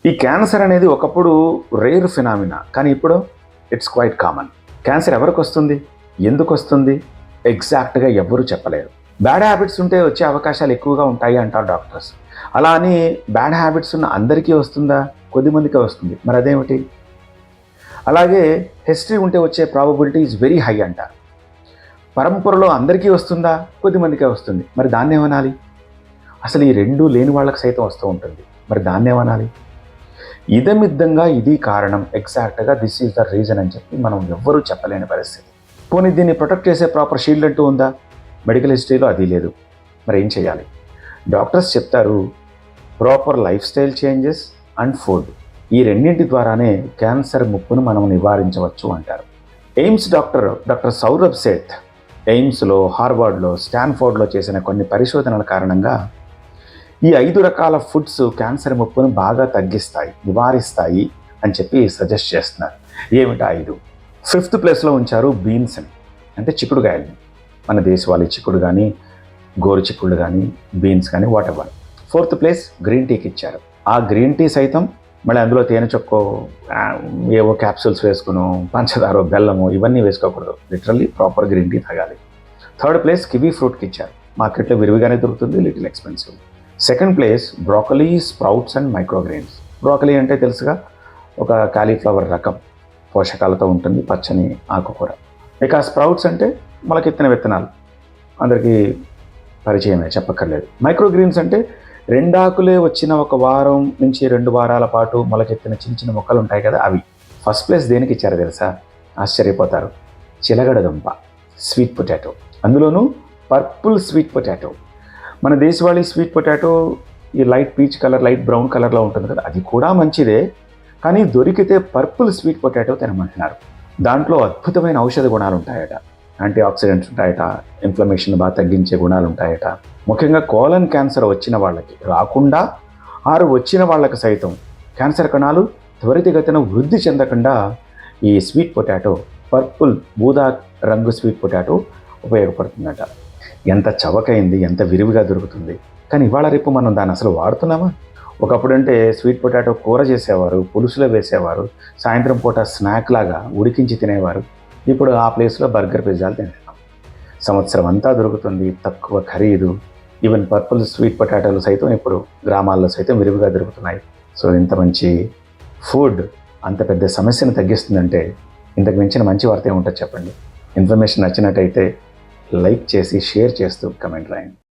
ఈ క్యాన్సర్ అనేది ఒకప్పుడు రేర్ ఫినామినా, కానీ ఇప్పుడు ఇట్స్ క్వైట్ కామన్. క్యాన్సర్ ఎవరికి వస్తుంది, ఎందుకు వస్తుంది, ఎగ్జాక్ట్గా ఎవ్వరూ చెప్పలేరు. బ్యాడ్ హ్యాబిట్స్ ఉంటే వచ్చే అవకాశాలు ఎక్కువగా ఉంటాయి అంటారు డాక్టర్స్. అలా అని బ్యాడ్ హ్యాబిట్స్ ఉన్న అందరికీ వస్తుందా? కొద్దిమందికే వస్తుంది. మరి అదేమిటి? అలాగే హిస్టరీ ఉంటే వచ్చే ప్రాబబిలిటీ ఈజ్ వెరీ హై అంటారు. పరంపరలో అందరికీ వస్తుందా? కొద్దిమందికే వస్తుంది. మరి దాన్ని ఏమనాలి? అసలు ఈ రెండూ లేని వాళ్ళకి సైతం వస్తూ ఉంటుంది. మరి దాన్ని ఏమనాలి? ఇదమిద్దంగా ఇది కారణం, ఎగ్జాక్ట్గా దిస్ ఈజ్ ద రీజన్ అని చెప్పి మనం ఎవ్వరూ చెప్పలేని పరిస్థితి. పోనీ దీన్ని ప్రొటెక్ట్ చేసే ప్రాపర్ షీల్డ్ అంటూ ఉందా? మెడికల్ హిస్టరీలో అది లేదు. మరి ఏం చేయాలి? డాక్టర్స్ చెప్తారు, proper life style changes and food, ఈ రెండింటి ద్వారానే క్యాన్సర్ ముప్పును మనం నివారించవచ్చు అంటారు. ఎయిమ్స్ డాక్టర్ సౌరభ్ సేథ్ ఎయిమ్స్లో, హార్వర్డ్లో, స్టాన్ఫోర్డ్లో చేసిన కొన్ని పరిశోధనల కారణంగా ఈ 5 రకాల ఫుడ్స్ క్యాన్సర్ ముప్పును బాగా తగ్గిస్తాయి, నివారిస్తాయి అని చెప్పి సజెస్ట్ చేస్తున్నారు. ఏమిటా 5? 5th ప్లేస్లో ఉంచారు బీన్స్ని, అంటే చిక్కుడుగాయలని. మన దేశవాళీ చిక్కుడు కానీ, గోరు చిక్కుళ్ళు కానీ, బీన్స్ కానీ, వాటెవర్. 4th ప్లేస్ గ్రీన్ టీకి ఇచ్చారు. ఆ గ్రీన్ టీ సైతం మళ్ళీ అందులో తేనె చొక్కో, ఏవో క్యాప్సూల్స్ వేసుకును, పంచదార, బెల్లము ఇవన్నీ వేసుకోకూడదు. లిటరల్లీ ప్రాపర్ గ్రీన్ టీ తాగాలి. 3rd ప్లేస్ కివీ ఫ్రూట్కి ఇచ్చారు. మార్కెట్లో విరివిగానే దొరుకుతుంది, little expensive. 2nd place broccoli, sprouts and microgreens. Broccoli అంటే తెలుసుగా, ఒక కాలీఫ్లవర్ రకం, పోషకాలతో ఉంటుంది, పచ్చని ఆకుకూర. ఇక స్ప్రౌట్స్ అంటే మొలకెత్తిన విత్తనాలు, అందరికీ పరిచయమే, చెప్పక్కర్లేదు. మైక్రోగ్రెయిన్స్ అంటే 2 ఆకులే వచ్చిన 1 వారం నుంచి 2 వారాల పాటు మొలకెత్తిన చిన్న చిన్న మొక్కలు ఉంటాయి కదా, అవి. 1st ప్లేస్ దేనికి ఇచ్చారు తెలుసా? ఆశ్చర్యపోతారు. చిలగడ దుంప, స్వీట్ పొటాటో, అందులోనూ పర్పుల్ స్వీట్ పొటాటో. మన దేశవాళీ స్వీట్ పొటాటో ఈ light peach colour, light brown కలర్లో ఉంటుంది కదా, అది కూడా మంచిదే. కానీ దొరికితే పర్పుల్ స్వీట్ పొటాటో తినమంటున్నారు. దాంట్లో అద్భుతమైన ఔషధ గుణాలు ఉంటాయట, యాంటీ ఆక్సిడెంట్స్ ఉంటాయట, ఇన్ఫ్లమేషన్ బాగా తగ్గించే గుణాలు ఉంటాయట. ముఖ్యంగా కోలన్ క్యాన్సర్ వచ్చిన వాళ్ళకి రాకుండా, వచ్చిన వాళ్ళకి సైతం క్యాన్సర్ కణాలు త్వరితగతిన వృద్ధి చెందకుండా ఈ స్వీట్ పొటాటో, పర్పుల్ బూదా రంగు స్వీట్ పొటాటో ఉపయోగపడుతుందట. ఎంత చవకైంది, ఎంత విరివిగా దొరుకుతుంది. కానీ ఇవాళ రేపు మనం దాన్ని అసలు వాడుతున్నామా? ఒకప్పుడంటే స్వీట్ పొటాటో కూర చేసేవారు, పులుసులో వేసేవారు, సాయంత్రం పూట స్నాక్ లాగా ఉడికించి తినేవారు. ఇప్పుడు ఆ ప్లేస్లో బర్గర్, పిజ్జాలు తింటున్నాం. సంవత్సరం అంతా దొరుకుతుంది, తక్కువ ఖరీదు. ఈవెన్ పర్పుల్ స్వీట్ పొటాటోలు సైతం ఇప్పుడు గ్రామాల్లో సైతం విరివిగా దొరుకుతున్నాయి. సో ఇంత మంచి ఫుడ్ అంత పెద్ద సమస్యను తగ్గిస్తుందంటే ఇంతకు మించిన మంచి వార్త ఏముంటుంది చెప్పండి? ఇన్ఫర్మేషన్ నచ్చినట్టయితే లైక్ చేసి, షేర్ చేస్తూ కమెంట్ రాయండి.